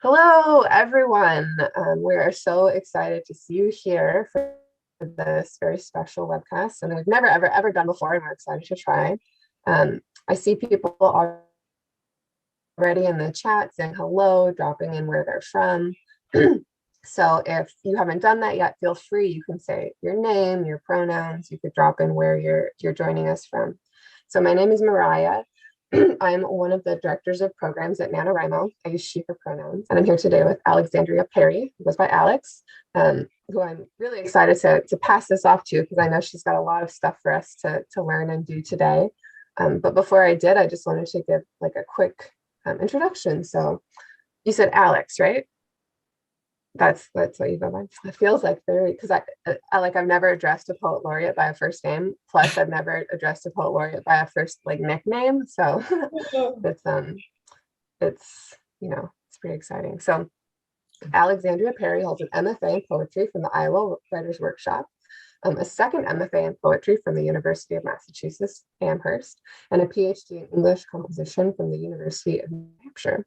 Hello, everyone. We are so excited to see you here for this very special webcast, something we've never, ever, ever done before, and we're excited to try. I see people already in the chat saying hello, dropping in where they're from. So if you haven't done that yet, feel free. You can say your name, your pronouns. You could drop in where you're joining us from. So my name is Mariah. I'm one of the directors of programs at NaNoWriMo. I use she, her pronouns. And I'm here today with Alexandria Peary, who goes by Alex, who I'm really excited to pass this off to because I know she's got a lot of stuff for us to learn and do today. But before I did, I just wanted to give like a quick introduction. So you said Alex, right? That's what you go by. It feels like very, because I've never addressed a poet laureate by a first name. Plus, I've never addressed a poet laureate by a first like nickname. So it's it's pretty exciting. So Alexandria Peary holds an MFA in poetry from the Iowa Writers Workshop, a second MFA in poetry from the University of Massachusetts Amherst, and a PhD in English composition from the University of New Hampshire.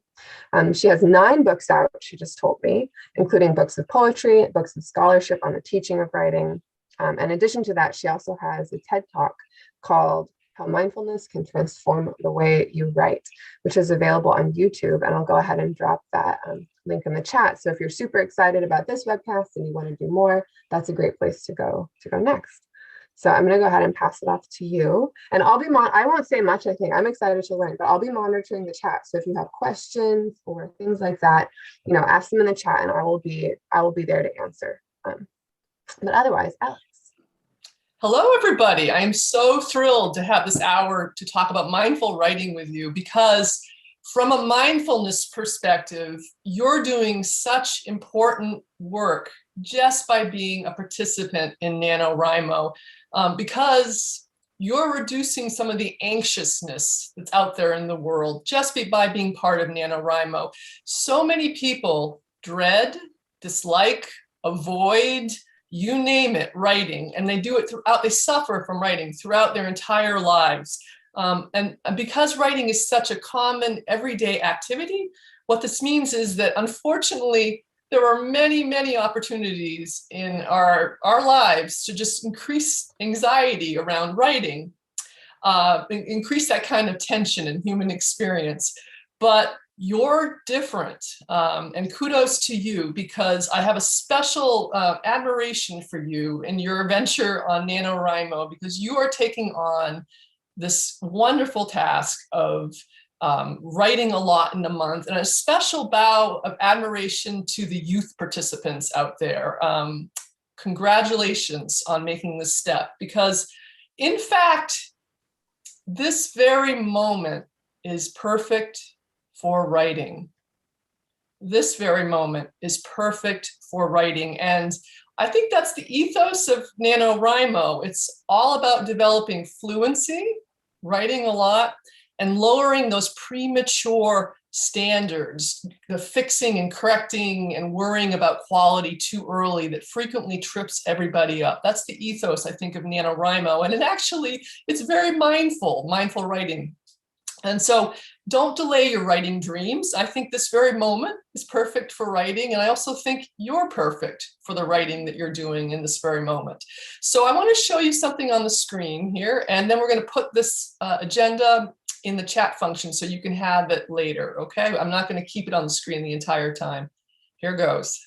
She has 9 books out, she just told me, including books of poetry, books of scholarship on the teaching of writing. In addition to that, she also has a TED Talk called How Mindfulness Can Transform the Way You Write, which is available on YouTube. And I'll go ahead and drop that link in the chat. So if you're super excited about this webcast and you want to do more, that's a great place to go next. So I'm going to go ahead and pass it off to you. And I won't say much, I think. I'm excited to learn, but I'll be monitoring the chat. So if you have questions or things like that, ask them in the chat and I will be there to answer. But otherwise, Alex. Hello, everybody. I'm so thrilled to have this hour to talk about mindful writing with you because from a mindfulness perspective, you're doing such important work just by being a participant in NaNoWriMo because you're reducing some of the anxiousness that's out there in the world just by being part of NaNoWriMo. So many people dread, dislike, avoid, you name it, writing, and they do it they suffer from writing throughout their entire lives. And because writing is such a common everyday activity, what this means is that unfortunately, there are many, many opportunities in our lives to just increase anxiety around writing, increase that kind of tension in human experience. But you're different, and kudos to you because I have a special admiration for you in your venture on NaNoWriMo because you are taking on this wonderful task of writing a lot in a month, and a special bow of admiration to the youth participants out there. Congratulations on making this step because, in fact, this very moment is perfect for writing. This very moment is perfect for writing. And I think that's the ethos of NaNoWriMo. It's all about developing fluency, writing a lot, and lowering those premature standards, the fixing and correcting and worrying about quality too early that frequently trips everybody up. That's the ethos, I think, of NaNoWriMo. And it's very mindful writing. And so don't delay your writing dreams. I think this very moment is perfect for writing. And I also think you're perfect for the writing that you're doing in this very moment. So I want to show you something on the screen here, and then we're going to put this agenda in the chat function so you can have it later, okay? I'm not going to keep it on the screen the entire time. Here goes.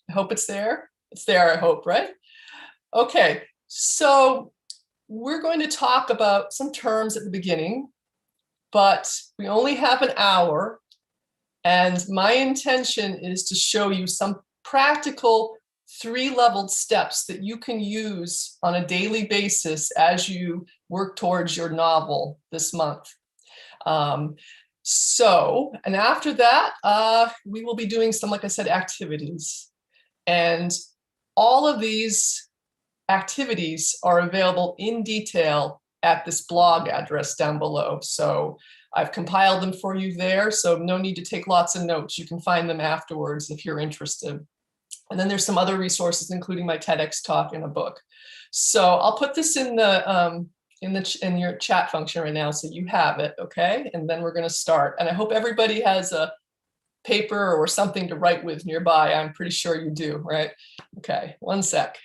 I hope it's there. It's there, I hope, right? Okay, so we're going to talk about some terms at the beginning, but we only have an hour, and my intention is to show you some practical 3-leveled steps that you can use on a daily basis as you work towards your novel this month. And after that, we will be doing some, like I said, activities. And all of these activities are available in detail at this blog address down below. So I've compiled them for you there, so no need to take lots of notes. You can find them afterwards if you're interested. And then there's some other resources, including my TEDx talk and a book. So I'll put this in the in your chat function right now, so you have it, okay? And then we're going to start. And I hope everybody has a paper or something to write with nearby. I'm pretty sure you do, right? Okay, one sec.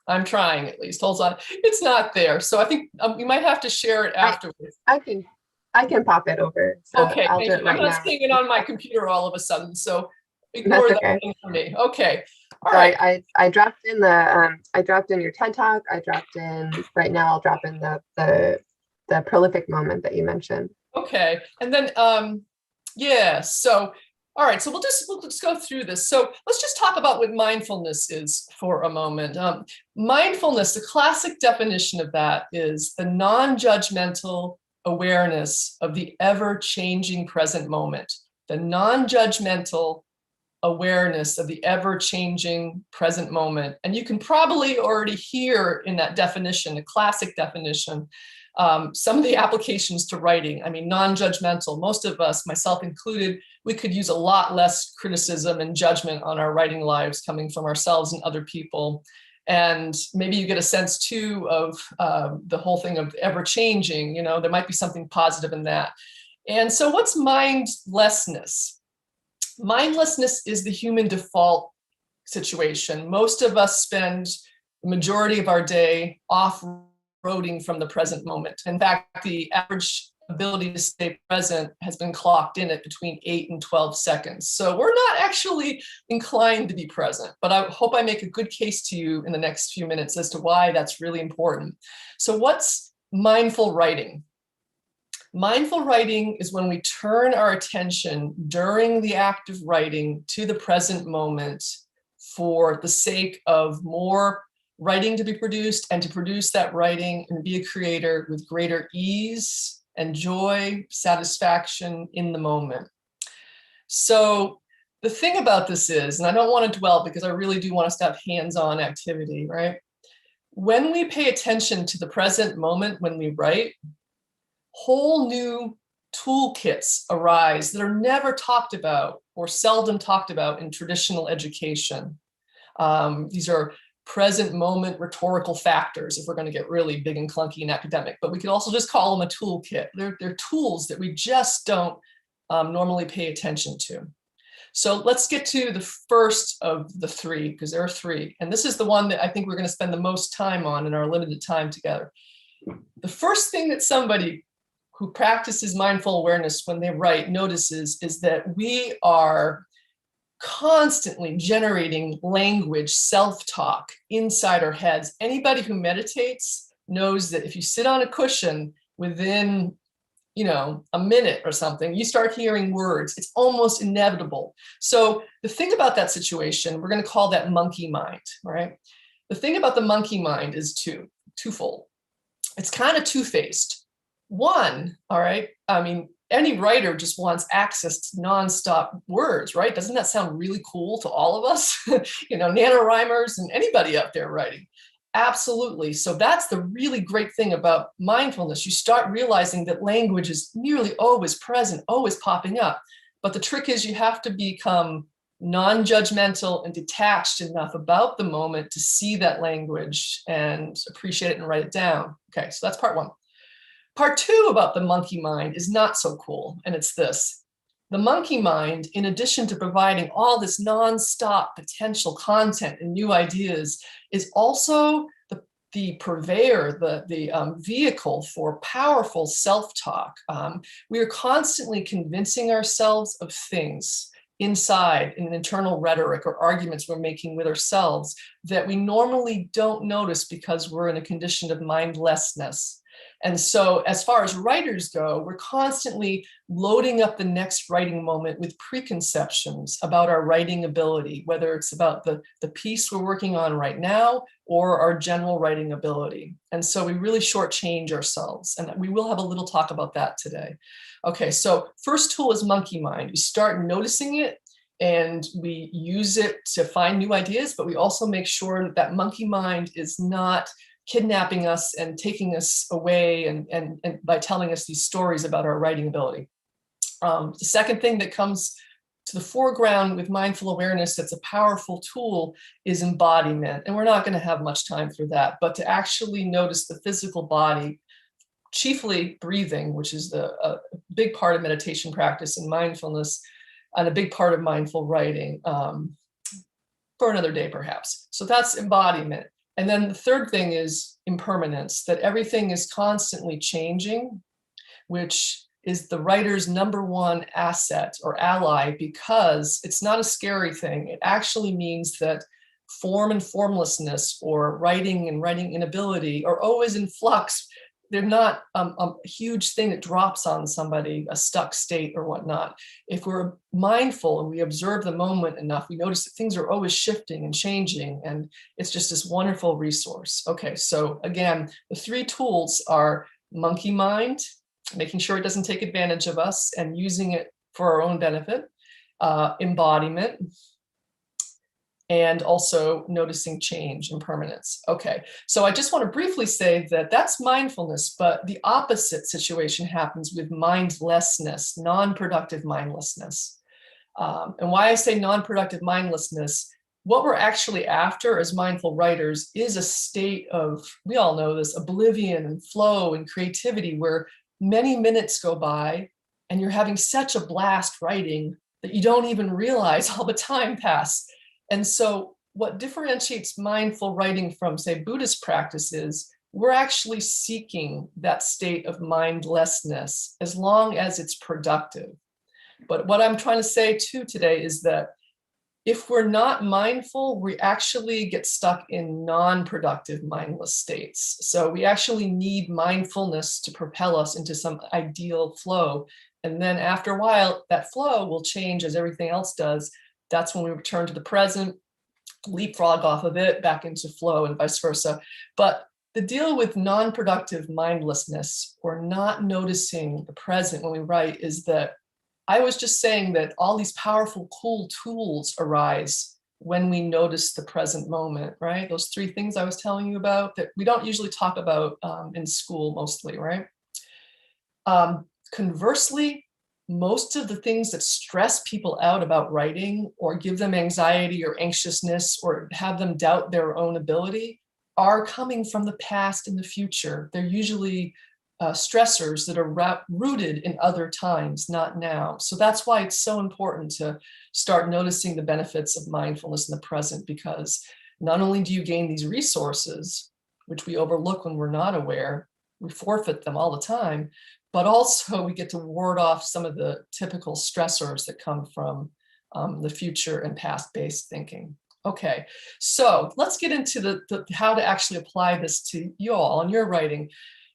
I'm trying at least. Hold on. It's not there. So I think you might have to share it afterwards. I can pop it over. So Okay, I'll thank do it you. right I'm not now. seeing it on my computer all of a sudden, so ignore That's that okay. thing for me. Okay. All So right. I dropped in the I dropped in your TED Talk. I dropped in right now. I'll drop in the prolific moment that you mentioned. Okay. And then yeah, so all right, so we'll just go through this. So let's just talk about what mindfulness is for a moment. Mindfulness, the classic definition of that is the non-judgmental awareness of the ever-changing present moment. The non-judgmental awareness of the ever-changing present moment. And you can probably already hear in that definition, a classic definition, some of the applications to writing. I mean, non-judgmental. Most of us, myself included, we could use a lot less criticism and judgment on our writing lives coming from ourselves and other people. And maybe you get a sense too of the whole thing of ever-changing. You know, there might be something positive in that. And so what's mindlessness? Mindlessness is the human default situation. Most of us spend the majority of our day off-roading from the present moment. In fact, the average ability to stay present has been clocked in at between 8 and 12 seconds. So we're not actually inclined to be present, but I hope I make a good case to you in the next few minutes as to why that's really important. So what's mindful writing? Mindful writing is when we turn our attention during the act of writing to the present moment for the sake of more writing to be produced and to produce that writing and be a creator with greater ease and joy, satisfaction in the moment. So the thing about this is, and I don't want to dwell because I really do want us to have hands-on activity, right? When we pay attention to the present moment when we write, whole new toolkits arise that are never talked about or seldom talked about in traditional education. These are present moment rhetorical factors, if we're going to get really big and clunky and academic, but we could also just call them a toolkit. They're tools that we just don't normally pay attention to. So let's get to the first of the three, because there are three. And this is the one that I think we're going to spend the most time on in our limited time together. The first thing that somebody who practices mindful awareness when they write notices is that we are constantly generating language, self-talk inside our heads. Anybody who meditates knows that if you sit on a cushion within, you know, a minute or something, you start hearing words. It's almost inevitable. So the thing about that situation, we're going to call that monkey mind, right? The thing about the monkey mind is twofold. It's kind of two-faced. One, all right, I mean, any writer just wants access to nonstop words, right? Doesn't that sound really cool to all of us? You know, NaNoWriMers and anybody out there writing. Absolutely. So that's the really great thing about mindfulness. You start realizing that language is nearly always present, always popping up. But the trick is you have to become non-judgmental and detached enough about the moment to see that language and appreciate it and write it down. Okay, so that's part one. Part two about the monkey mind is not so cool, and it's this. The monkey mind, in addition to providing all this nonstop potential content and new ideas, is also the purveyor, the vehicle for powerful self-talk. We are constantly convincing ourselves of things inside in an internal rhetoric or arguments we're making with ourselves that we normally don't notice because we're in a condition of mindlessness. And so as far as writers go, we're constantly loading up the next writing moment with preconceptions about our writing ability, whether it's about the piece we're working on right now or our general writing ability. And so we really shortchange ourselves. And we will have a little talk about that today. Okay, so first tool is monkey mind. We start noticing it and we use it to find new ideas, but we also make sure that that monkey mind is not kidnapping us and taking us away and by telling us these stories about our writing ability. The second thing that comes to the foreground with mindful awareness, that's a powerful tool, is embodiment. And we're not going to have much time for that, but to actually notice the physical body, chiefly breathing, which is a big part of meditation practice and mindfulness, and a big part of mindful writing, for another day, perhaps. So that's embodiment. And then the third thing is impermanence, that everything is constantly changing, which is the writer's number one asset or ally, because it's not a scary thing. It actually means that form and formlessness, or writing and writing inability, are always in flux. They're not a huge thing that drops on somebody, a stuck state or whatnot. If we're mindful and we observe the moment enough, we notice that things are always shifting and changing, and it's just this wonderful resource. Okay, so again, the three tools are monkey mind, making sure it doesn't take advantage of us and using it for our own benefit, embodiment, and also noticing change, impermanence. Okay, so I just want to briefly say that that's mindfulness, but the opposite situation happens with mindlessness, non-productive mindlessness. And why I say non-productive mindlessness, what we're actually after as mindful writers is a state of, we all know this, oblivion and flow and creativity, where many minutes go by and you're having such a blast writing that you don't even realize all the time pass. And so what differentiates mindful writing from, say, Buddhist practices, we're actually seeking that state of mindlessness as long as it's productive. But what I'm trying to say too today is that if we're not mindful, we actually get stuck in non-productive mindless states. So we actually need mindfulness to propel us into some ideal flow. And then after a while, that flow will change as everything else does. That's when we return to the present, leapfrog off of it, back into flow, and vice versa. But the deal with non-productive mindlessness, or not noticing the present when we write, is that I was just saying that all these powerful, cool tools arise when we notice the present moment, right? Those three things I was telling you about that we don't usually talk about in school mostly, right? Conversely, most of the things that stress people out about writing, or give them anxiety or anxiousness, or have them doubt their own ability, are coming from the past and the future. They're usually stressors that are rooted in other times, not now. So that's why it's so important to start noticing the benefits of mindfulness in the present, because not only do you gain these resources, which we overlook when we're not aware, we forfeit them all the time, but also we get to ward off some of the typical stressors that come from the future and past-based thinking. Okay, so let's get into the how to actually apply this to you all in your writing.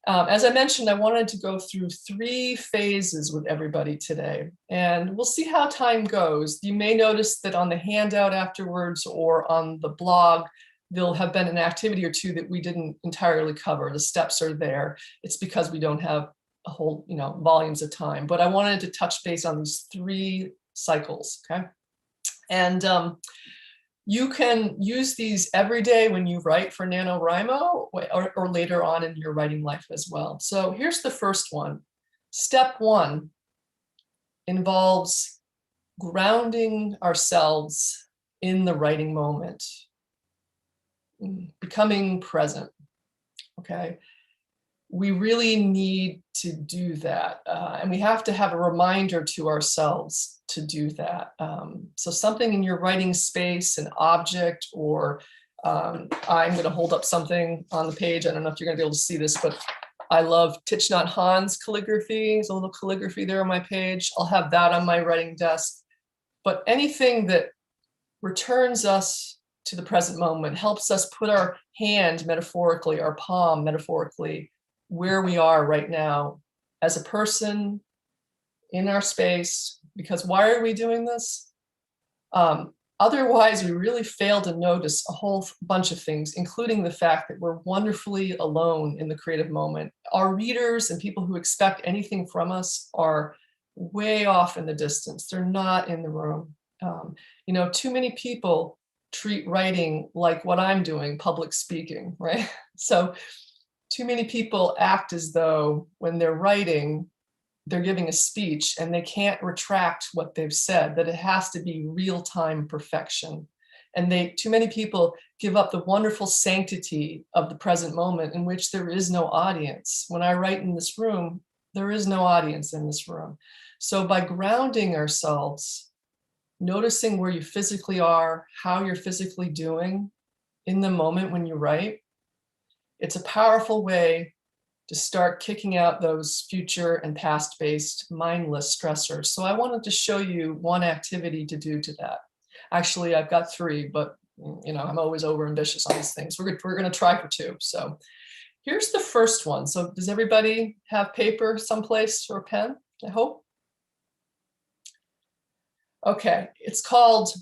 As I mentioned, I wanted to go through 3 phases with everybody today, and we'll see how time goes. You may notice that on the handout afterwards, or on the blog, there'll have been an activity or two that we didn't entirely cover. The steps are there. It's because we don't have a whole, volumes of time, but I wanted to touch base on these 3 cycles, okay? And you can use these every day when you write for NaNoWriMo, or later on in your writing life as well. So here's the first one. Step 1 involves grounding ourselves in the writing moment, becoming present, okay? We really need to do that. And we have to have a reminder to ourselves to do that. So something in your writing space, an object, or I'm going to hold up something on the page. I don't know if you're going to be able to see this, but I love Thich Nhat Hanh's calligraphy. There's a little calligraphy there on my page. I'll have that on my writing desk. But anything that returns us to the present moment, helps us put our hand metaphorically, our palm metaphorically, where we are right now as a person in our space. Because why are we doing this? Otherwise, we really fail to notice a whole bunch of things, including the fact that we're wonderfully alone in the creative moment. Our readers and people who expect anything from us are way off in the distance. They're not in the room. Too many people treat writing like what I'm doing, public speaking, right? So too many people act as though when they're writing, they're giving a speech and they can't retract what they've said, that it has to be real-time perfection. And too many people give up the wonderful sanctity of the present moment in which there is no audience. When I write in this room, there is no audience in this room. So by grounding ourselves, noticing where you physically are, how you're physically doing in the moment when you write, it's a powerful way to start kicking out those future and past-based mindless stressors. So I wanted to show you one activity to do to that. Actually, I've got 3, but I'm always overambitious on these things. We're going to try for 2. So here's the first one. So does everybody have paper someplace or a pen, I hope? Okay, it's called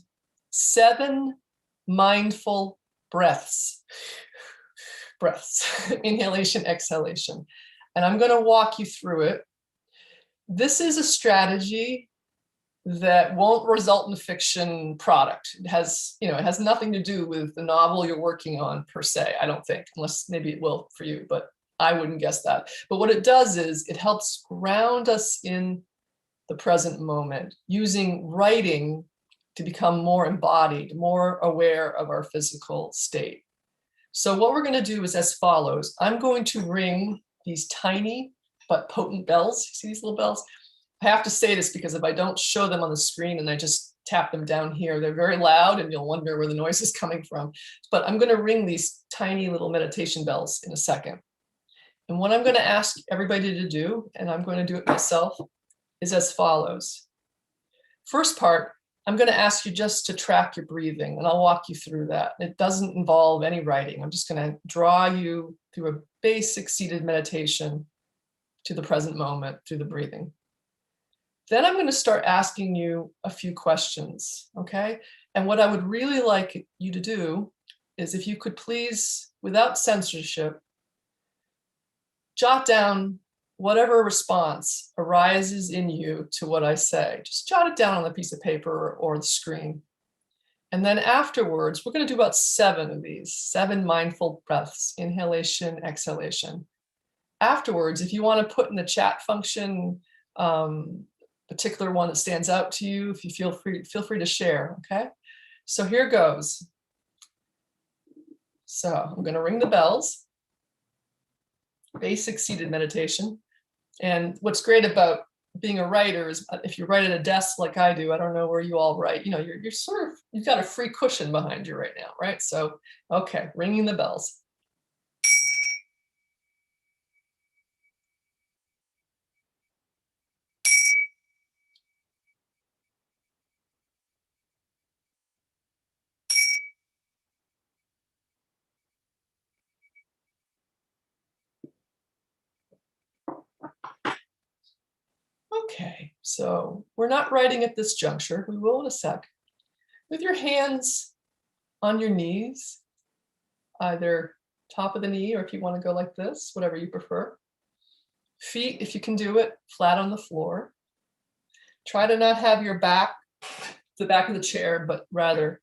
7 mindful breaths. Inhalation, exhalation. And I'm going to walk you through it. This is a strategy that won't result in a fiction product. It has nothing to do with the novel you're working on per se, I don't think, unless maybe it will for you, but I wouldn't guess that. But what it does is it helps ground us in the present moment, using writing to become more embodied, more aware of our physical state. So what we're going to do is as follows. I'm going to ring these tiny but potent bells. See these little bells? I have to say this because if I don't show them on the screen and I just tap them down here, they're very loud and you'll wonder where the noise is coming from. But I'm going to ring these tiny little meditation bells in a second. And what I'm going to ask everybody to do, and I'm going to do it myself, is as follows. First part, I'm going to ask you just to track your breathing, and I'll walk you through that. It doesn't involve any writing. I'm just going to draw you through a basic seated meditation to the present moment through the breathing. Then I'm going to start asking you a few questions, okay? And what I would really like you to do is if you could please, without censorship, jot down whatever response arises in you to what I say. Just jot it down on a piece of paper or the screen. And then afterwards, we're going to do about 7 of these, 7 mindful breaths, inhalation, exhalation. Afterwards, if you want to put in the chat function, particular one that stands out to you, if you feel free to share, okay? So here goes. So I'm going to ring the bells. Basic seated meditation. And what's great about being a writer is if you write at a desk like I do, I don't know where you all write, you're sort of, you've got a free cushion behind you right now, right? So, okay, ringing the bells. Okay, so we're not writing at this juncture. We will in a sec. With your hands on your knees, either top of the knee or if you want to go like this, whatever you prefer. Feet, if you can do it, flat on the floor. Try to not have your back, the back of the chair, but rather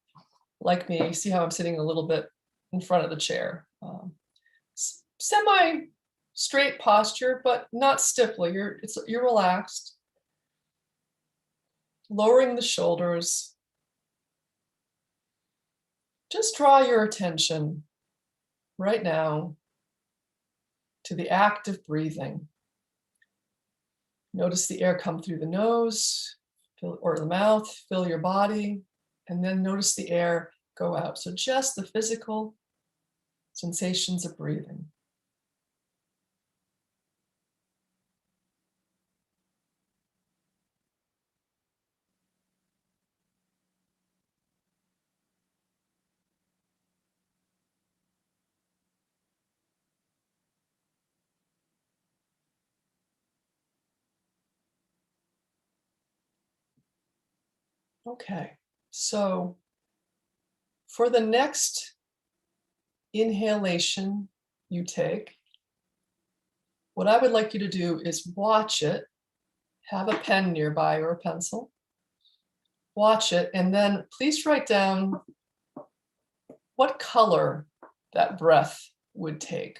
like me. You see how I'm sitting a little bit in front of the chair. Semi straight posture, but not stiffly. You're relaxed. Lowering the shoulders. Just draw your attention right now to the act of breathing. Notice the air come through the nose or the mouth, fill your body, and then notice the air go out. So just the physical sensations of breathing. Okay, so for the next inhalation you take, what I would like you to do is watch it, have a pen nearby or a pencil, watch it, and then please write down what color that breath would take.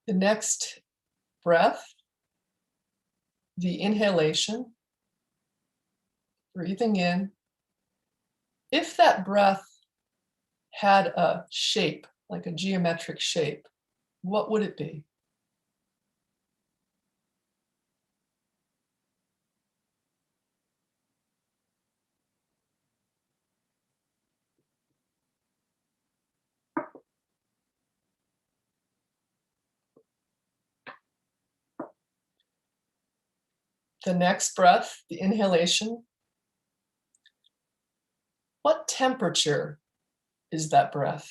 The next breath, the inhalation, breathing in. If that breath had a shape, like a geometric shape, what would it be? The next breath, the inhalation. What temperature is that breath?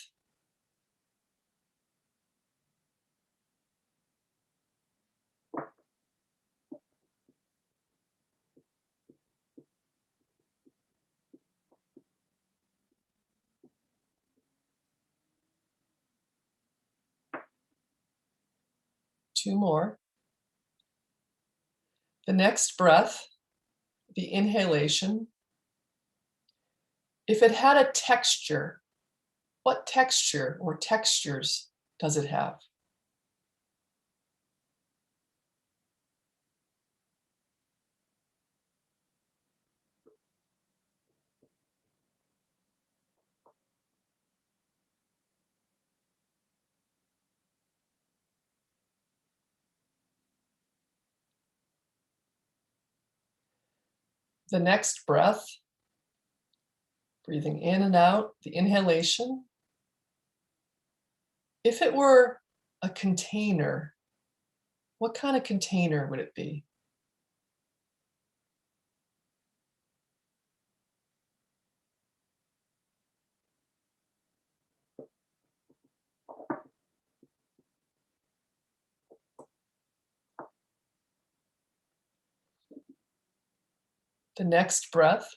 Two more. The next breath, the inhalation. If it had a texture, what texture or textures does it have? The next breath, breathing in and out, the inhalation. If it were a container, what kind of container would it be? The next breath.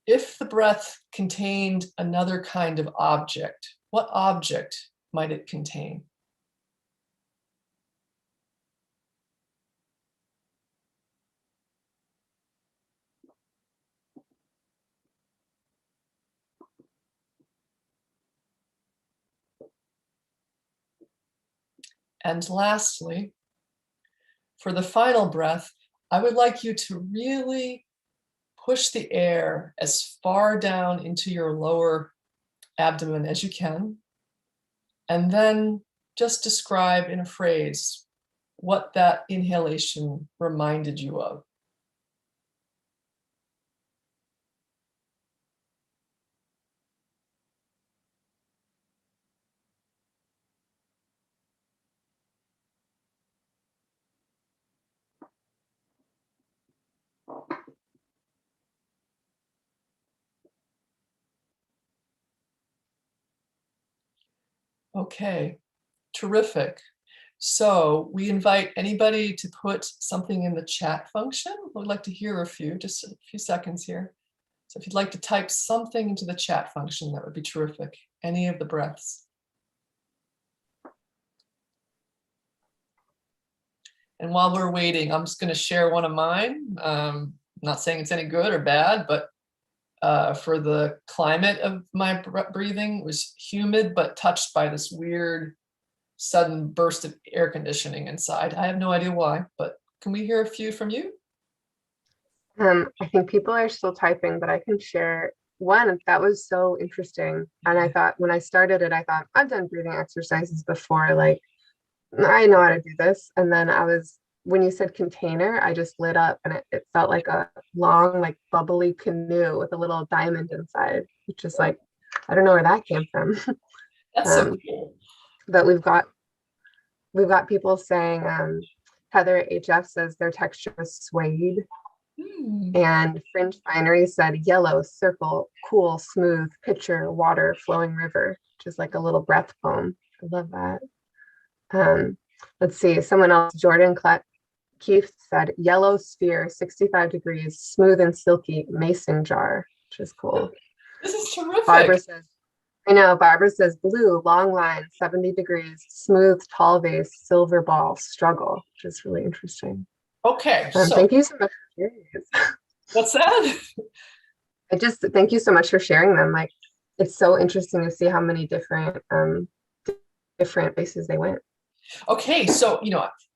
If the breath contained another kind of object, what object might it contain? And lastly, for the final breath, I would like you to really push the air as far down into your lower abdomen as you can, and then just describe in a phrase what that inhalation reminded you of. Okay, terrific. So we invite anybody to put something in the chat function. We'd like to hear a few, just a few seconds here. So if you'd like to type something into the chat function, that would be terrific. Any of the breaths. And while we're waiting, I'm just going to share one of mine. Not saying it's any good or bad, but for the climate of my breathing, it was humid, but touched by this weird sudden burst of air conditioning inside. I have no idea why, but can we hear a few from you? I think people are still typing, but I can share one that was so interesting. And I thought when I started it, I thought I've done breathing exercises before, like I know how to do this. And then when you said container, I just lit up and it felt like a long, like bubbly canoe with a little diamond inside, which is like, I don't know where that came from. That's so cool. But we've got people saying, Heather HF says their texture is suede. And Fringe Finery said yellow, circle, cool, smooth, pitcher, water, flowing river, which is like a little breath poem. I love that. Let's see, someone else, Jordan Keith said yellow sphere, 65 degrees, smooth and silky, mason jar, which is cool. This is terrific. Barbara says blue, long line, 70 degrees, smooth, tall vase, silver ball, struggle, which is really interesting. Okay. So thank you so much for sharing this. What's that? Thank you so much for sharing them. Like, it's so interesting to see how many different different places they went. Okay, so,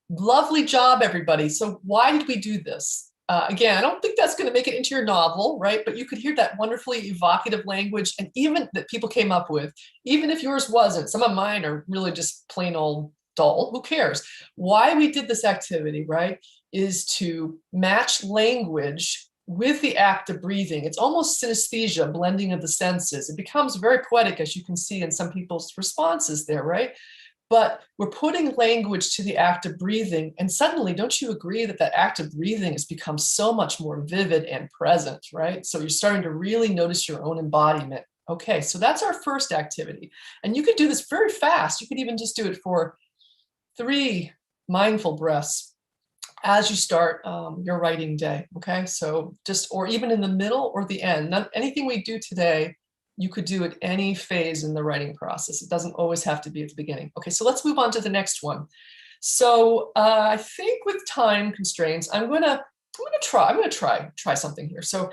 lovely job, everybody. So why did we do this? Again, I don't think that's going to make it into your novel, right? But you could hear that wonderfully evocative language, and even that people came up with, even if yours wasn't. Some of mine are really just plain old dull. Who cares? Why we did this activity, right, is to match language with the act of breathing. It's almost synesthesia, blending of the senses. It becomes very poetic, as you can see in some people's responses there, right? But we're putting language to the act of breathing. And suddenly, don't you agree that that act of breathing has become so much more vivid and present, right? So you're starting to really notice your own embodiment. Okay, so that's our first activity. And you could do this very fast. You could even just do it for 3 mindful breaths as you start your writing day. Okay, so just, or even in the middle or the end. Anything we do today, you could do at any phase in the writing process. It doesn't always have to be at the beginning. Okay, so let's move on to the next one. So I think with time constraints, I'm gonna try something here. So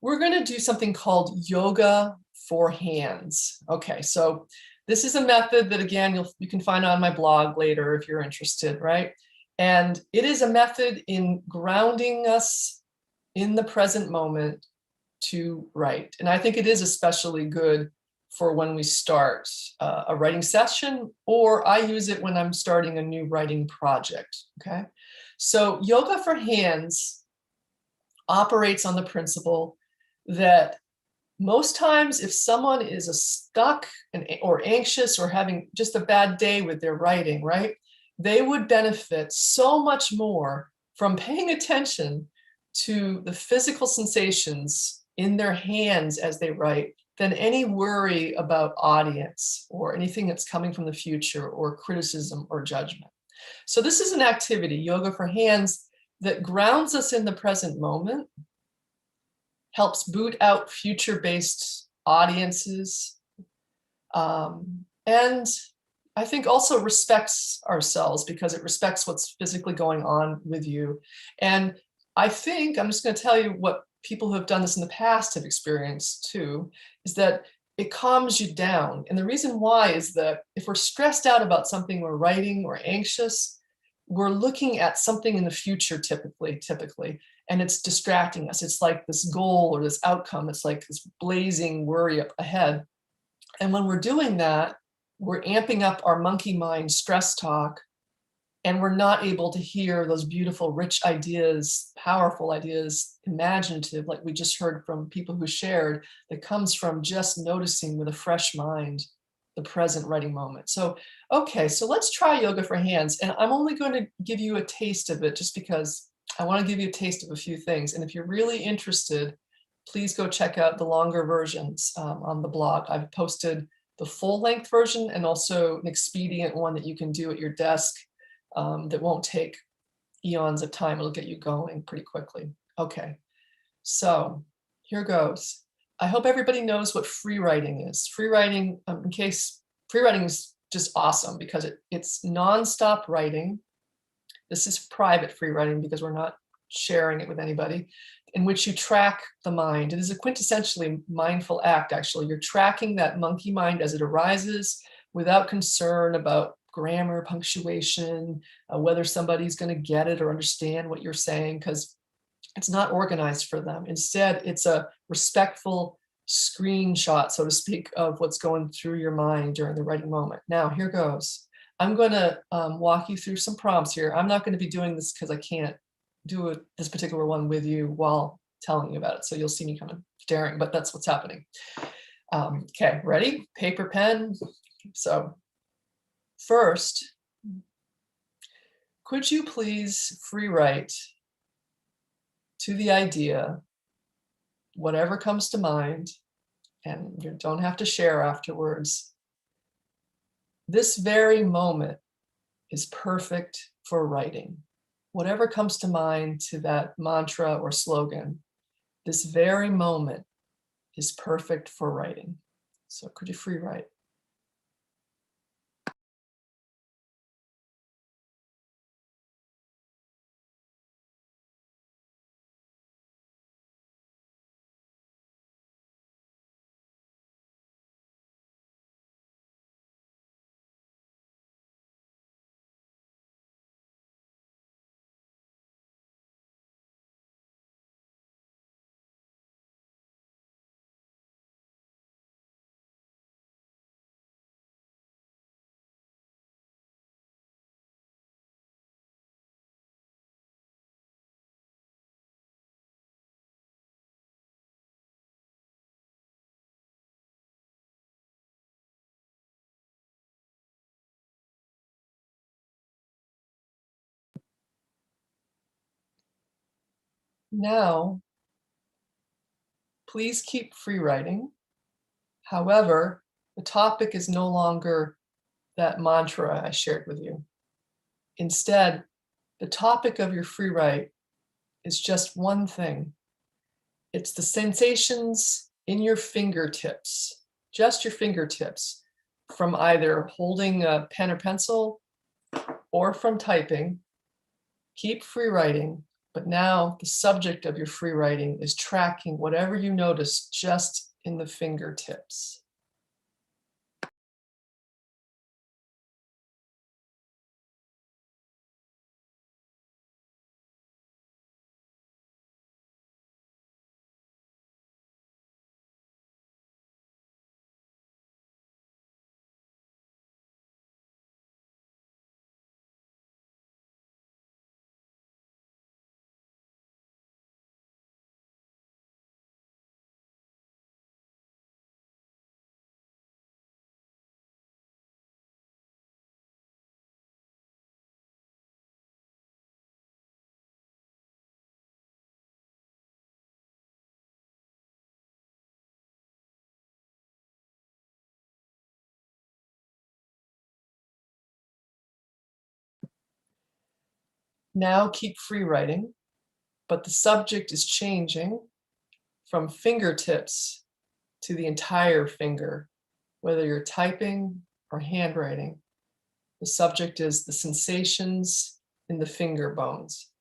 we're gonna do something called yoga for hands. Okay, so this is a method that, again, you can find on my blog later if you're interested, right? And it is a method in grounding us in the present moment to write. And I think it is especially good for when we start a writing session, or I use it when I'm starting a new writing project, okay? So yoga for hands operates on the principle that most times if someone is stuck or anxious or having just a bad day with their writing, right, they would benefit so much more from paying attention to the physical sensations in their hands as they write than any worry about audience or anything that's coming from the future or criticism or judgment. So this is an activity, yoga for hands, that grounds us in the present moment, helps boot out future-based audiences, and I think also respects ourselves because it respects what's physically going on with you. And I think, I'm just going to tell you what people who have done this in the past have experienced too, is that it calms you down. And the reason why is that if we're stressed out about something we're writing or anxious, we're looking at something in the future typically, and it's distracting us. It's like this goal or this outcome. It's like this blazing worry up ahead. And when we're doing that, we're amping up our monkey mind stress talk, and we're not able to hear those beautiful, rich ideas, powerful ideas, imaginative, like we just heard from people who shared, that comes from just noticing with a fresh mind the present writing moment. So, okay, so let's try yoga for hands. And I'm only going to give you a taste of it just because I want to give you a taste of a few things. And if you're really interested, please go check out the longer versions on the blog. I've posted the full-length version and also an expedient one that you can do at your desk that won't take eons of time. It'll get you going pretty quickly. Okay, so here goes. I hope everybody knows what free writing is. Free writing, free writing is just awesome because it's nonstop writing. This is private free writing because we're not sharing it with anybody, in which you track the mind. It is a quintessentially mindful act, actually. You're tracking that monkey mind as it arises without concern about grammar, punctuation, whether somebody's going to get it or understand what you're saying, because it's not organized for them. Instead, it's a respectful screenshot, so to speak, of what's going through your mind during the writing moment. Now, here goes. I'm going to walk you through some prompts here. I'm not going to be doing this because I can't do this particular one with you while telling you about it. So you'll see me kind of staring, but that's what's happening. Okay, ready? Paper, pen. So first, could you please free write to the idea, whatever comes to mind, and you don't have to share afterwards. This very moment is perfect for writing. Whatever comes to mind to that mantra or slogan, this very moment is perfect for writing. So could you free write? Now, please keep free writing. However, the topic is no longer that mantra I shared with you. Instead, the topic of your free write is just one thing. It's the sensations in your fingertips, just your fingertips, from either holding a pen or pencil or from typing. Keep free writing, but now the subject of your free writing is tracking whatever you notice just in the fingertips. Now keep free writing, but the subject is changing from fingertips to the entire finger, whether you're typing or handwriting. The subject is the sensations in the finger bones.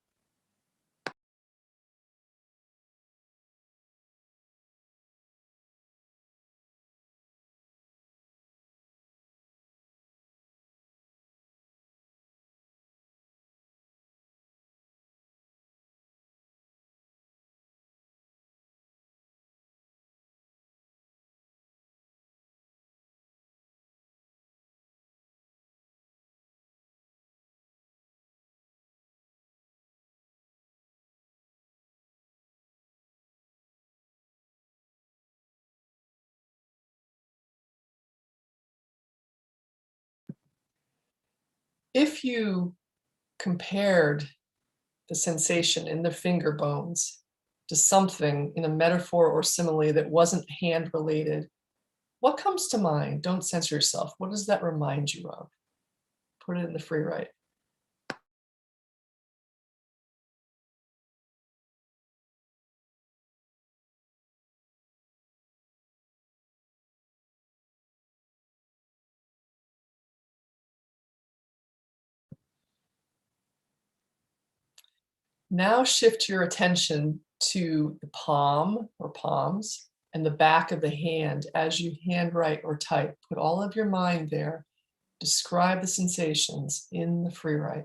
If you compared the sensation in the finger bones to something in a metaphor or simile that wasn't hand related, what comes to mind? Don't censor yourself. What does that remind you of? Put it in the free write. Now shift your attention to the palm or palms and the back of the hand as you handwrite or type. Put all of your mind there. Describe the sensations in the free write.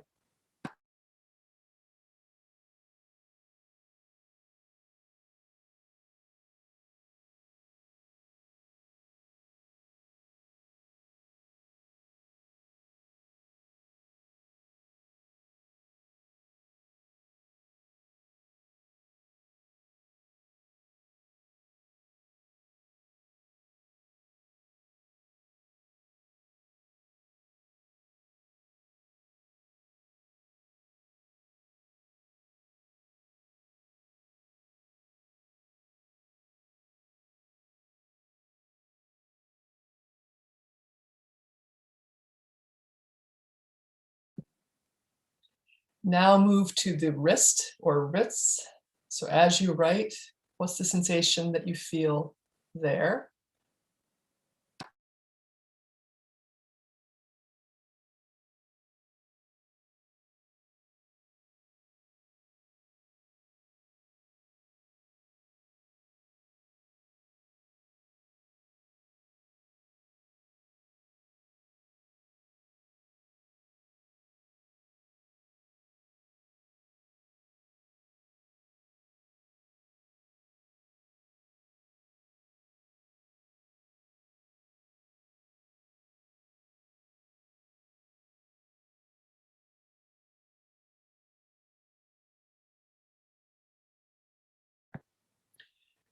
Now move to the wrist or wrists. So as you write, what's the sensation that you feel there?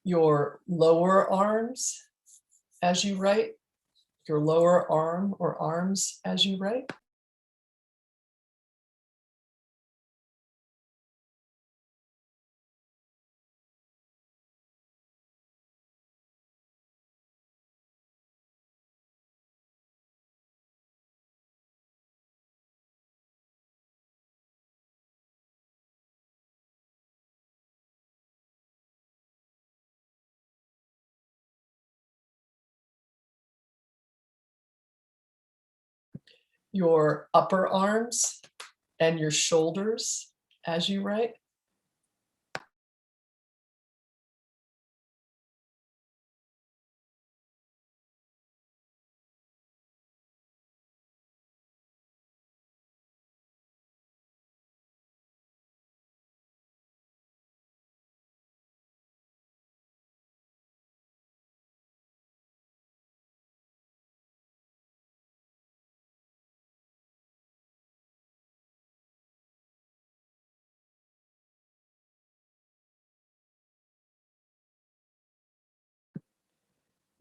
Your lower arms as you write, your lower arm or arms as you write. your upper arms and your shoulders as you write?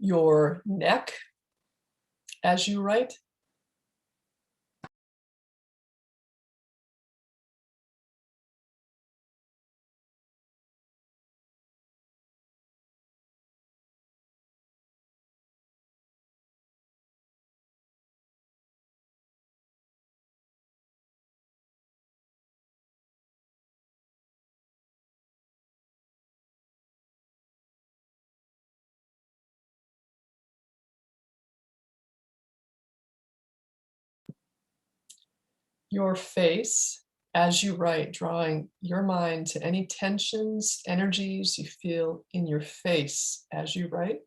Your neck as you write? Your face as you write, drawing your mind to any tensions, energies you feel in your face as you write.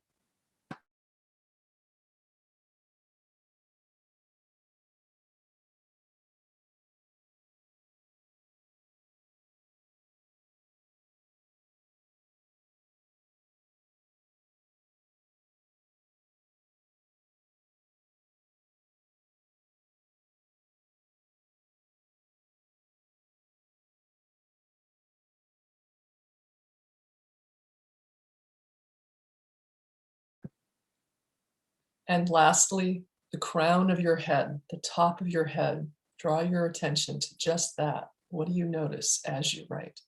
And lastly, the crown of your head, the top of your head. Draw your attention to just that. What do you notice as you write?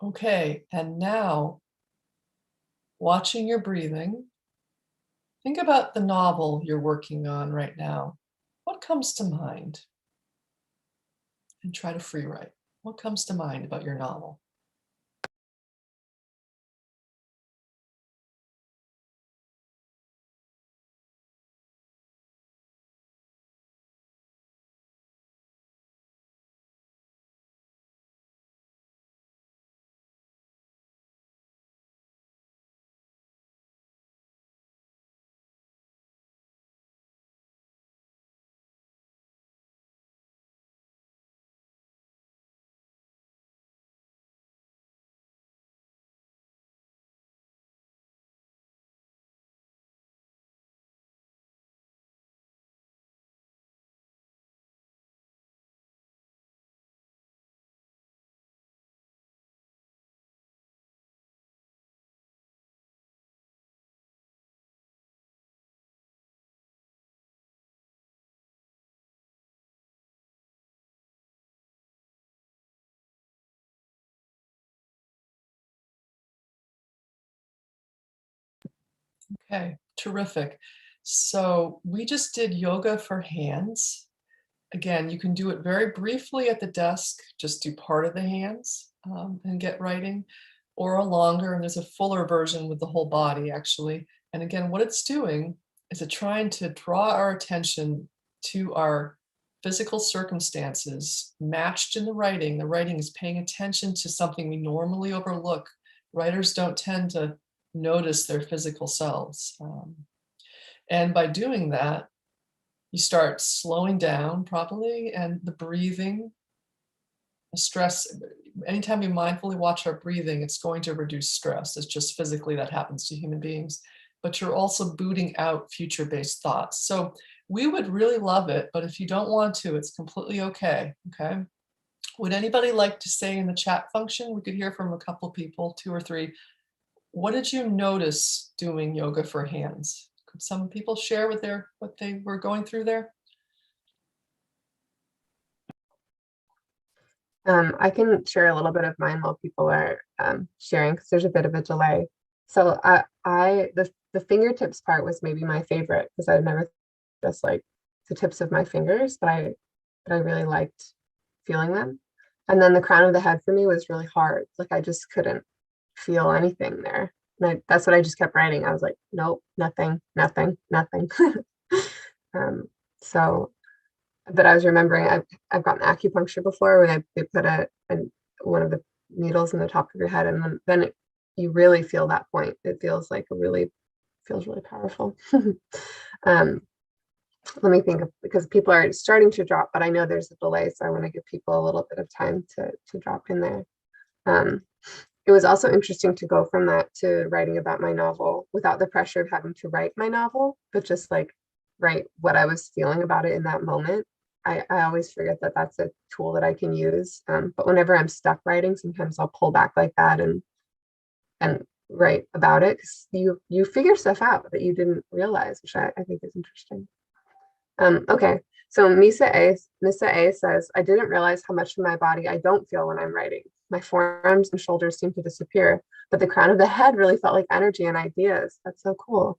Okay, and now watching your breathing, think about the novel you're working on right now. What comes to mind? And try to free write. What comes to mind about your novel? Okay, terrific. So we just did yoga for hands. Again, you can do it very briefly at the desk, just do part of the hands and get writing, or a longer, and there's a fuller version with the whole body actually. And again, what it's doing is it's trying to draw our attention to our physical circumstances matched in the writing. The writing is paying attention to something we normally overlook. Writers don't tend to notice their physical selves. And by doing that, you start slowing down properly, and the breathing, the stress. Anytime we mindfully watch our breathing, it's going to reduce stress. It's just physically that happens to human beings. But you're also booting out future-based thoughts. So we would really love it, but if you don't want to, it's completely okay. Okay. Would anybody like to say in the chat function? We could hear from a couple people, 2 or 3. what did you notice doing yoga for hands? Could some people share what they were going through there? I can share a little bit of mine while people are sharing because there's a bit of a delay. So the fingertips part was maybe my favorite because I've never just like the tips of my fingers, but I really liked feeling them. And then the crown of the head for me was really hard. Like I just couldn't feel anything there. And that's what I just kept writing. I was like, nope, nothing, nothing, nothing. um, so but I was remembering I've gotten acupuncture before when they put one of the needles in the top of your head, and then you really feel that point. It feels like feels really powerful. Let me think of, because people are starting to drop, but I know there's a delay, so I want to give people a little bit of time to drop in there. It was also interesting to go from that to writing about my novel without the pressure of having to write my novel, but just like write what I was feeling about it in that moment. I always forget that that's a tool that I can use. But whenever I'm stuck writing, sometimes I'll pull back like that and write about it, because you figure stuff out that you didn't realize, which I think is interesting. Okay, so Misa A says, I didn't realize how much of my body I don't feel when I'm writing. My forearms and shoulders seem to disappear, but the crown of the head really felt like energy and ideas. That's so cool.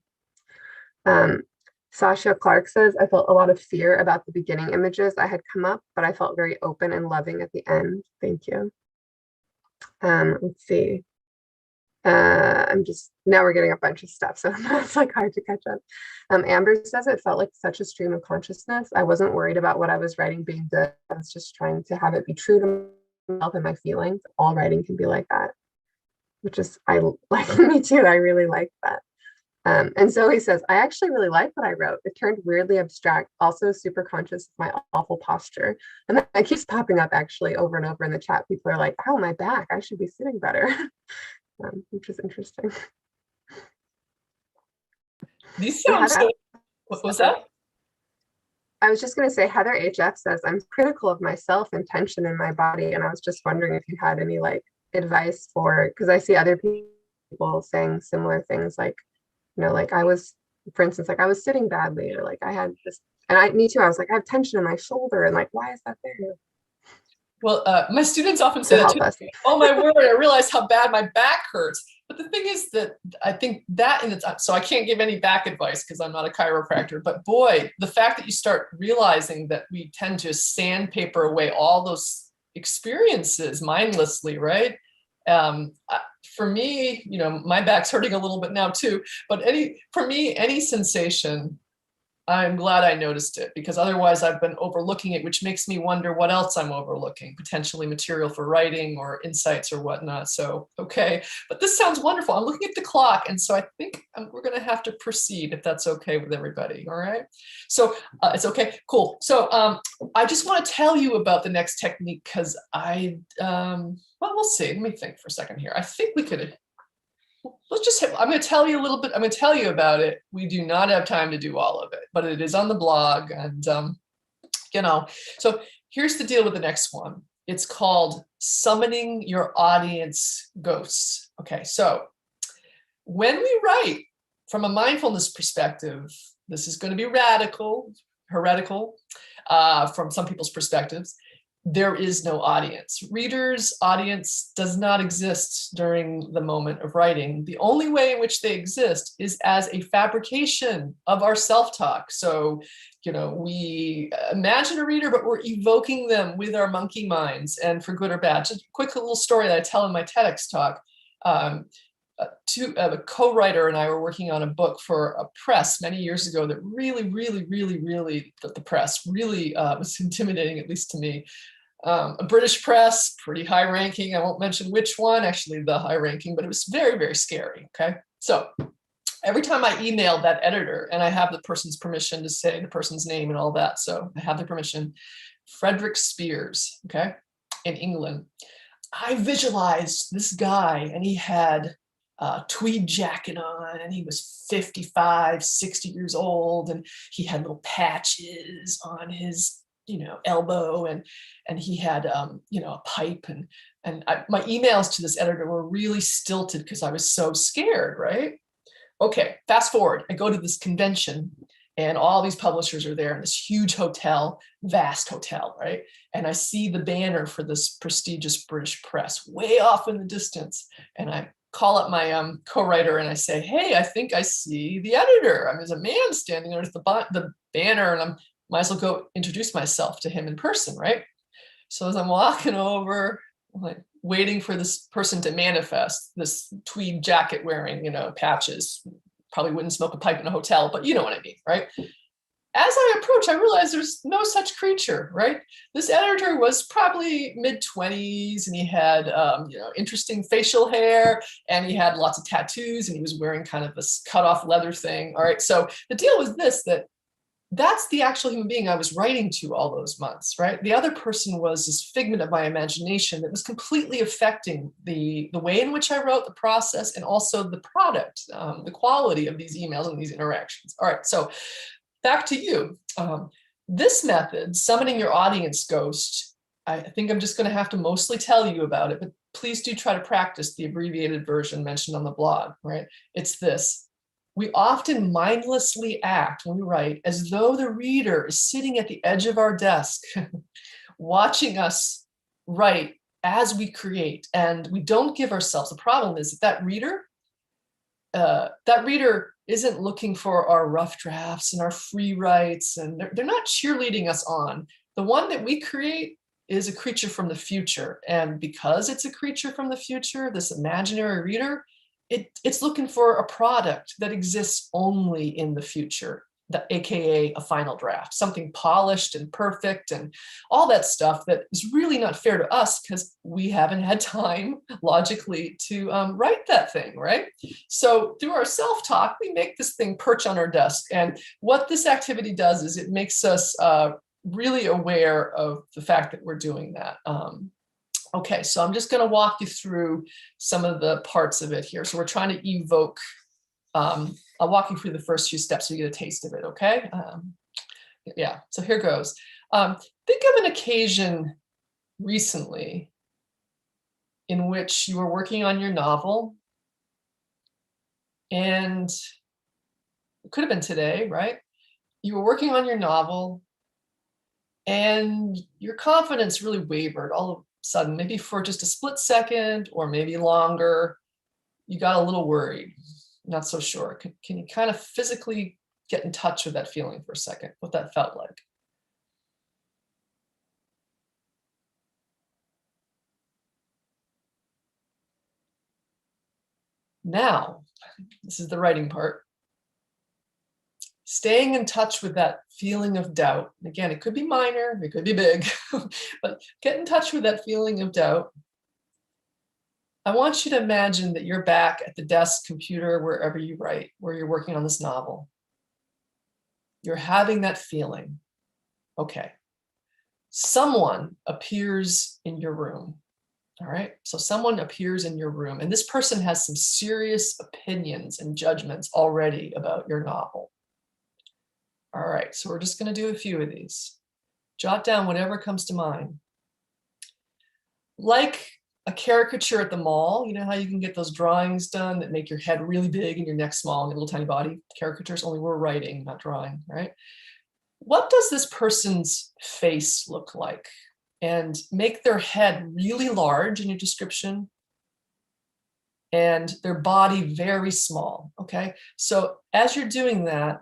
Sasha Clark says, I felt a lot of fear about the beginning images I had come up, but I felt very open and loving at the end. Thank you. Let's see. Now we're getting a bunch of stuff, so it's like hard to catch up. Amber says it felt like such a stream of consciousness. I wasn't worried about what I was writing being good. I was just trying to have it be true to myself and my feelings. All writing can be like that, which is, I like me too. I really like that. And so he says, I actually really like what I wrote. It turned weirdly abstract, also super conscious of my awful posture. And that keeps popping up actually over and over in the chat. People are like, oh, my back, I should be sitting better, which is interesting. These sound so, what was that? I was just going to say, Heather HF says, I'm critical of myself and tension in my body. And I was just wondering if you had any like advice for, because I see other people saying similar things, like, like I was, for instance, like I was sitting badly, or like I had this, and me too, I was like, I have tension in my shoulder, and like, why is that there? Well, my students often say that too. Oh my word, I realize how bad my back hurts. But the thing is that I think that so I can't give any back advice because I'm not a chiropractor, but boy, the fact that you start realizing that we tend to sandpaper away all those experiences mindlessly, right? For me, my back's hurting a little bit now too, but for me, any sensation, I'm glad I noticed it, because otherwise I've been overlooking it, which makes me wonder what else I'm overlooking, potentially material for writing or insights or whatnot. So, okay, but this sounds wonderful. I'm looking at the clock, and so I think we're going to have to proceed if that's okay with everybody. All right. So it's okay. Cool. So I just want to tell you about the next technique because well, we'll see. Let me think for a second here. I think we could. I'm going to tell you a little bit. I'm going to tell you about it. We do not have time to do all of it, but it is on the blog. And, so here's the deal with the next one. It's called Summoning Your Audience Ghosts. Okay, so when we write from a mindfulness perspective, this is going to be heretical from some people's perspectives. There is no audience. Readers' audience does not exist during the moment of writing. The only way in which they exist is as a fabrication of our self-talk. So, we imagine a reader, but we're evoking them with our monkey minds, and for good or bad. Just a quick little story that I tell in my TEDx talk. A co-writer and I were working on a book for a press many years ago that really, the press really was intimidating, at least to me. A British press, pretty high ranking. I won't mention which one, actually the high ranking, but it was very, very scary. Okay. So every time I emailed that editor, and I have the person's permission to say the person's name and all that, so I have the permission, Frederick Spears, okay, in England, I visualized this guy, and he had a tweed jacket on, and he was 55, 60 years old, and he had little patches on his elbow, and he had a pipe, and my emails to this editor were really stilted because I was so scared, right? Okay, fast forward. I go to this convention and all these publishers are there in this huge hotel, vast hotel, right? And I see the banner for this prestigious British press way off in the distance. And I call up my co-writer and I say, hey, I think I see the editor. I mean, there's a man standing underneath the banner, and I might as well go introduce myself to him in person, right? So as I'm walking over, I'm like waiting for this person to manifest, this tweed jacket wearing, patches, probably wouldn't smoke a pipe in a hotel, but you know what I mean, right? As I approach, I realize there's no such creature, right? This editor was probably mid-20s, and he had, interesting facial hair, and he had lots of tattoos, and he was wearing kind of this cut-off leather thing. All right, so the deal was this, that's the actual human being I was writing to all those months, right? The other person was this figment of my imagination that was completely affecting the way in which I wrote, the process, and also the product, the quality of these emails and these interactions. All right, so back to you. This method, summoning your audience ghost, I think I'm just going to have to mostly tell you about it, but please do try to practice the abbreviated version mentioned on the blog, right? It's this. We often mindlessly act when we write as though the reader is sitting at the edge of our desk, watching us write as we create, and we don't give ourselves. The problem is that reader isn't looking for our rough drafts and our free writes, and they're not cheerleading us on. The one that we create is a creature from the future, and because it's a creature from the future, this imaginary reader, it's looking for a product that exists only in the future, aka a final draft, something polished and perfect and all that stuff that is really not fair to us because we haven't had time logically to write that thing, right? So through our self-talk, we make this thing perch on our desk. And what this activity does is it makes us really aware of the fact that we're doing that. Okay, so I'm just going to walk you through some of the parts of it here. So we're trying to evoke, I'll walk you through the first few steps so you get a taste of it, okay? Yeah, so here goes. Think of an occasion recently in which you were working on your novel, and it could have been today, right? You were working on your novel and your confidence really wavered all of a sudden, maybe for just a split second or maybe longer. You got a little worried, not so sure. Can you kind of physically get in touch with that feeling for a second, what that felt like? Now, this is the writing part. Staying in touch with that feeling of doubt. Again, it could be minor, it could be big, but get in touch with that feeling of doubt. I want you to imagine that you're back at the desk, computer, wherever you write, where you're working on this novel. You're having that feeling. Okay. Someone appears in your room. All right. So someone appears in your room, and this person has some serious opinions and judgments already about your novel. All right. So we're just going to do a few of these. Jot down whatever comes to mind. Like a caricature at the mall, you know how you can get those drawings done that make your head really big and your neck small and your little tiny body? Caricatures, only we're writing, not drawing, right? What does this person's face look like? And make their head really large in your description and their body very small, okay? So as you're doing that,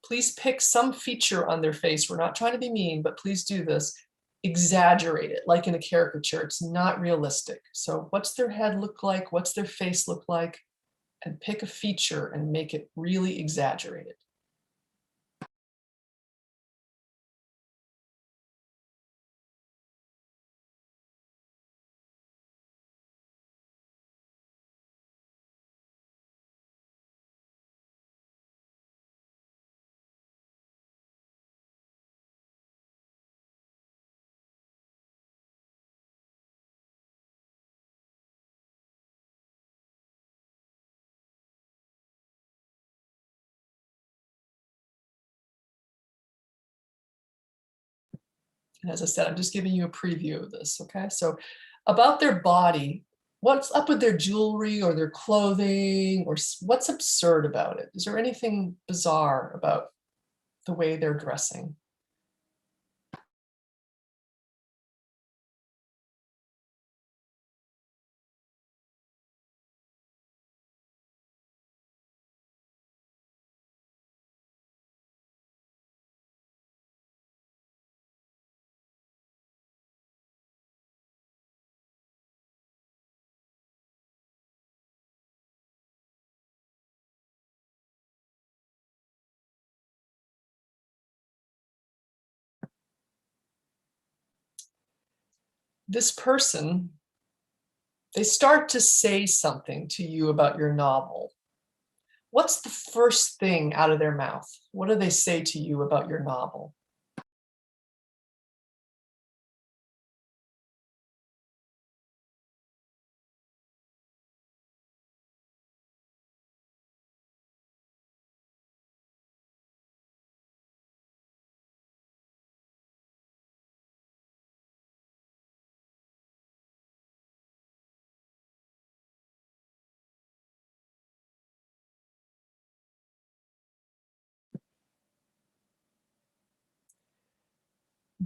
please pick some feature on their face. We're not trying to be mean, but please do this. Exaggerate it like in a caricature. It's not realistic. So what's their head look like? What's their face look like? And pick a feature and make it really exaggerated. And as I said, I'm just giving you a preview of this, okay? So about their body, what's up with their jewelry or their clothing, or what's absurd about it? Is there anything bizarre about the way they're dressing? This person, they start to say something to you about your novel. What's the first thing out of their mouth? What do they say to you about your novel?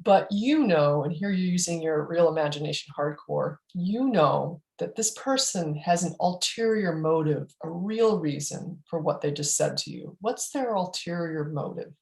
But you know, and here you're using your real imagination hardcore, you know that this person has an ulterior motive, a real reason for what they just said to you. What's their ulterior motive?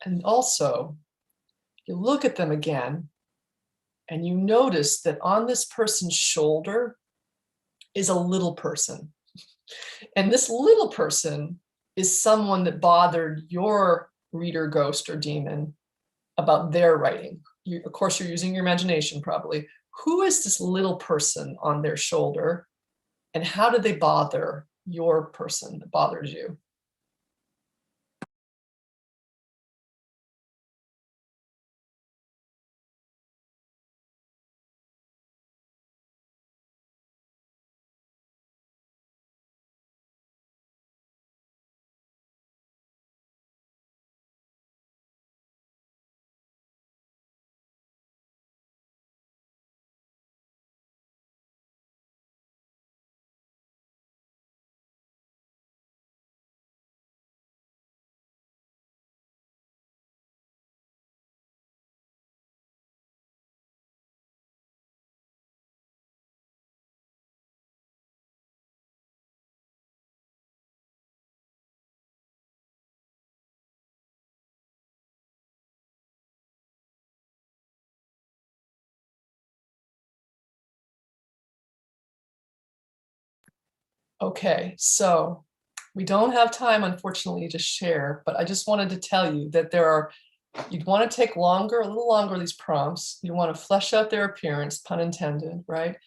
And also, you look at them again and you notice that on this person's shoulder is a little person. And this little person is someone that bothered your reader ghost or demon about their writing. Of course, you're using your imagination probably. Who is this little person on their shoulder? And how did they bother your person that bothers you? Okay, so we don't have time, unfortunately, to share, but I just wanted to tell you that you'd want to take longer, a little longer, these prompts. You want to flesh out their appearance, pun intended, right?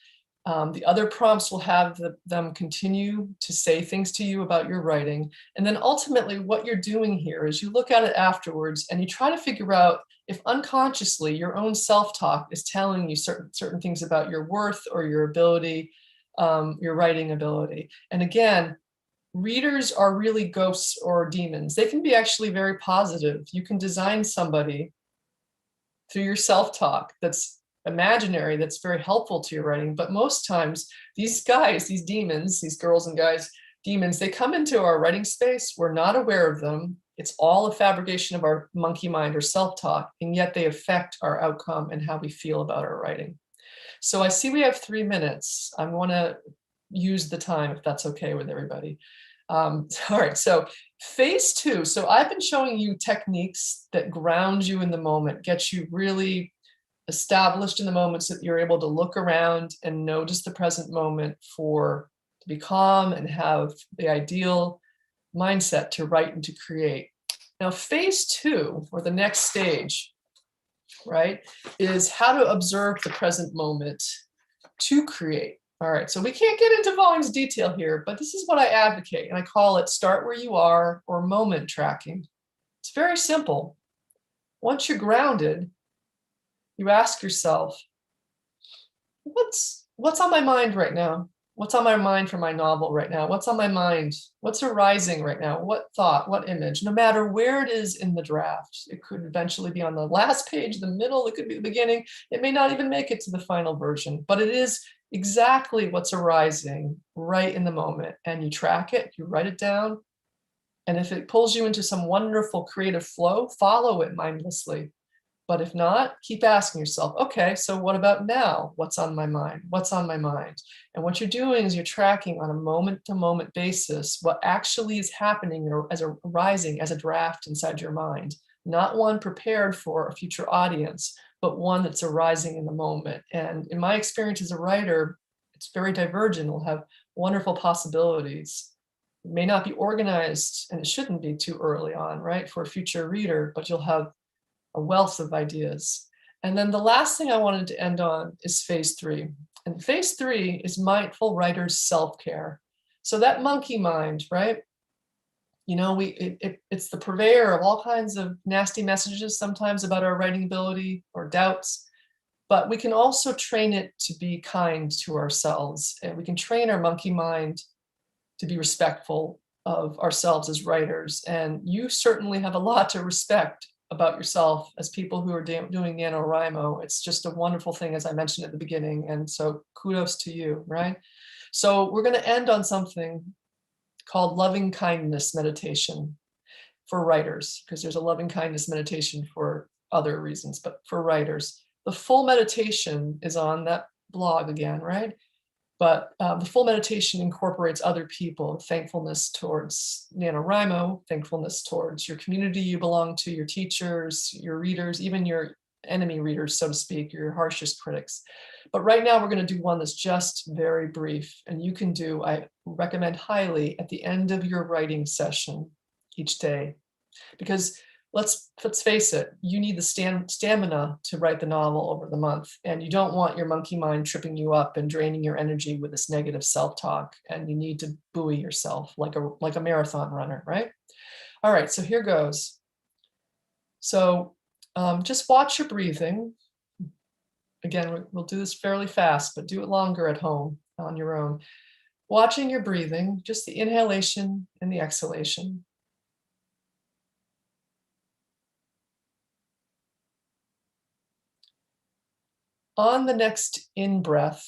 The other prompts will have them continue to say things to you about your writing. And then ultimately what you're doing here is you look at it afterwards and you try to figure out if unconsciously your own self-talk is telling you certain things about your worth or your ability, your writing ability. And again, readers are really ghosts or demons. They can be actually very positive. You can design somebody through your self-talk that's imaginary, that's very helpful to your writing. But most times these guys, these demons, these girls and guys, demons, they come into our writing space. We're not aware of them. It's all a fabrication of our monkey mind or self-talk, and yet they affect our outcome and how we feel about our writing. So I see we have 3 minutes. I want to use the time if that's okay with everybody. All right, so phase 2. So I've been showing you techniques that ground you in the moment, get you really established in the moment so that you're able to look around and notice the present moment to be calm and have the ideal mindset to write and to create. Now, phase 2, or the next stage, right, is how to observe the present moment to create. All right, so we can't get into volumes detail here, but this is what I advocate, and I call it start where you are or moment tracking. It's very simple. Once you're grounded, you ask yourself, what's on my mind right now? What's on my mind for my novel right now? What's on my mind? What's arising right now? What thought, what image? No matter where it is in the draft, it could eventually be on the last page, the middle, it could be the beginning. It may not even make it to the final version, but it is exactly what's arising right in the moment. And you track it, you write it down. And if it pulls you into some wonderful creative flow, follow it mindlessly. But if not, keep asking yourself, okay, so what about now? What's on my mind? What's on my mind? And what you're doing is you're tracking on a moment-to-moment basis what actually is happening as a rising as a draft inside your mind, not one prepared for a future audience, but one that's arising in the moment. And in my experience as a writer, it's very divergent. It'll have wonderful possibilities. It may not be organized, and it shouldn't be too early on, right, for a future reader, but you'll have a wealth of ideas. And then the last thing I wanted to end on is phase 3. And phase 3 is mindful writer's self-care. So that monkey mind, right? You know, it's the purveyor of all kinds of nasty messages sometimes about our writing ability or doubts, but we can also train it to be kind to ourselves. And we can train our monkey mind to be respectful of ourselves as writers. And you certainly have a lot to respect about yourself as people who are doing NaNoWriMo. It's just a wonderful thing, as I mentioned at the beginning. And so kudos to you, right? So we're going to end on something called loving kindness meditation for writers, because there's a loving kindness meditation for other reasons, but for writers. The full meditation is on that blog again, right? But the full meditation incorporates other people, thankfulness towards NaNoWriMo, thankfulness towards your community you belong to, your teachers, your readers, even your enemy readers, so to speak, your harshest critics. But right now we're going to do one that's just very brief, and you can do, I recommend highly, at the end of your writing session each day. Because let's face it, you need the stamina to write the novel over the month, and you don't want your monkey mind tripping you up and draining your energy with this negative self-talk, and you need to buoy yourself like a marathon runner, right? All right, so here goes. So just watch your breathing. Again, we'll do this fairly fast, but do it longer at home on your own. Watching your breathing, just the inhalation and the exhalation. On the next in-breath,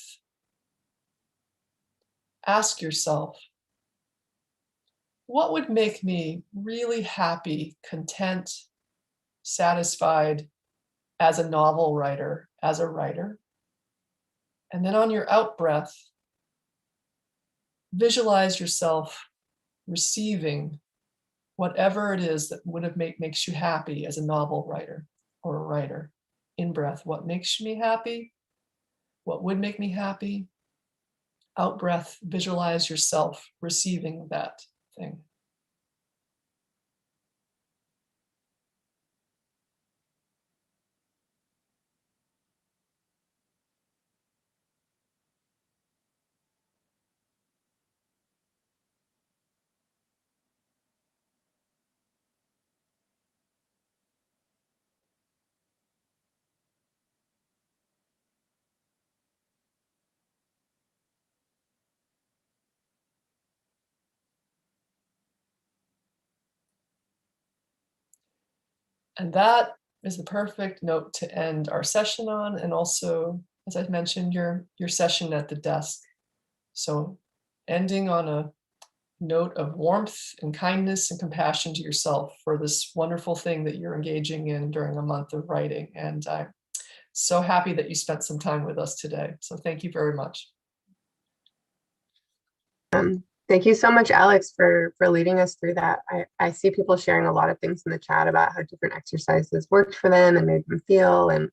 ask yourself, what would make me really happy, content, satisfied as a novel writer, as a writer? And then on your out-breath, visualize yourself receiving whatever it is that would have makes you happy as a novel writer or a writer. In-breath, what makes me happy? What would make me happy? Out-breath, visualize yourself receiving that thing. And that is the perfect note to end our session on, and also, as I've mentioned, your session at the desk. So ending on a note of warmth and kindness and compassion to yourself for this wonderful thing that you're engaging in during a month of writing. And I'm so happy that you spent some time with us today. So thank you very much. Thank you so much, Alex, for leading us through that. I see people sharing a lot of things in the chat about how different exercises worked for them and made them feel. And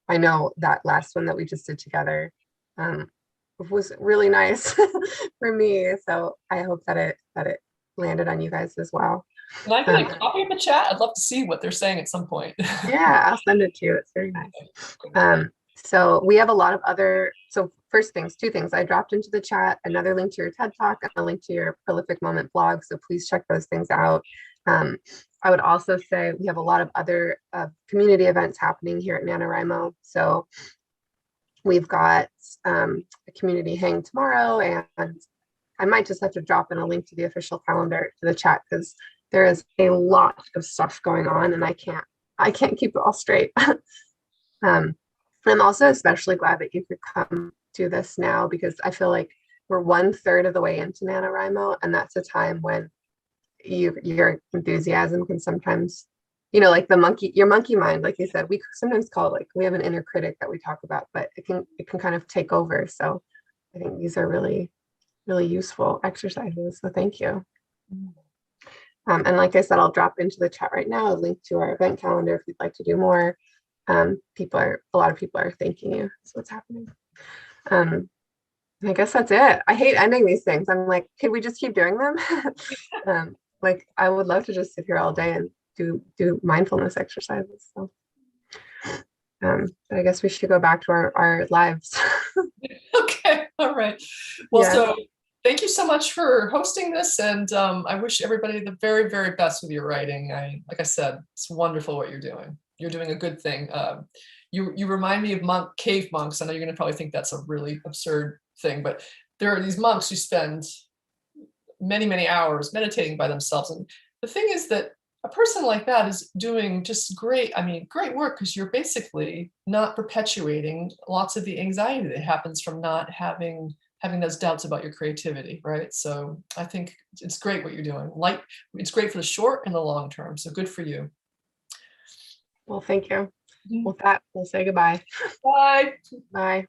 I know that last one that we just did together was really nice for me. So I hope that it landed on you guys as well. Can I get a copy of the chat? I'd love to see what they're saying at some point. Yeah, I'll send it to you. It's very nice. So we have a lot of other, so first things, two things. I dropped into the chat another link to your TED Talk and a link to your Prolific Moment blog. So please check those things out. I would also say we have a lot of other community events happening here at NaNoWriMo. So we've got a community hang tomorrow, and I might just have to drop in a link to the official calendar to the chat because there is a lot of stuff going on and I can't keep it all straight. I'm also especially glad that you could come to this now because I feel like we're 1/3 of the way into NaNoWriMo, and that's a time when your enthusiasm can sometimes, like your monkey mind, like you said, we sometimes call it, like, we have an inner critic that we talk about, but it can kind of take over. So I think these are really, really useful exercises. So thank you. And like I said, I'll drop into the chat right now a link to our event calendar if you'd like to do more. A lot of people are thanking you. That's what's happening. I guess that's it. I hate ending these things. I'm like, could we just keep doing them? Like, I would love to just sit here all day and do mindfulness exercises. So, but I guess we should go back to our lives. Okay, all right. Well, Yeah. so thank you so much for hosting this, and I wish everybody the very, very best with your writing. Like I said, it's wonderful what you're doing. You're doing a good thing. You remind me of cave monks. I know you're going to probably think that's a really absurd thing, but there are these monks who spend many, many hours meditating by themselves. And the thing is that a person like that is doing just great work, because you're basically not perpetuating lots of the anxiety that happens from not having those doubts about your creativity, right? So I think it's great what you're doing. It's great for the short and the long term. So good for you. Well, thank you. With that, we'll say goodbye. Bye. Bye.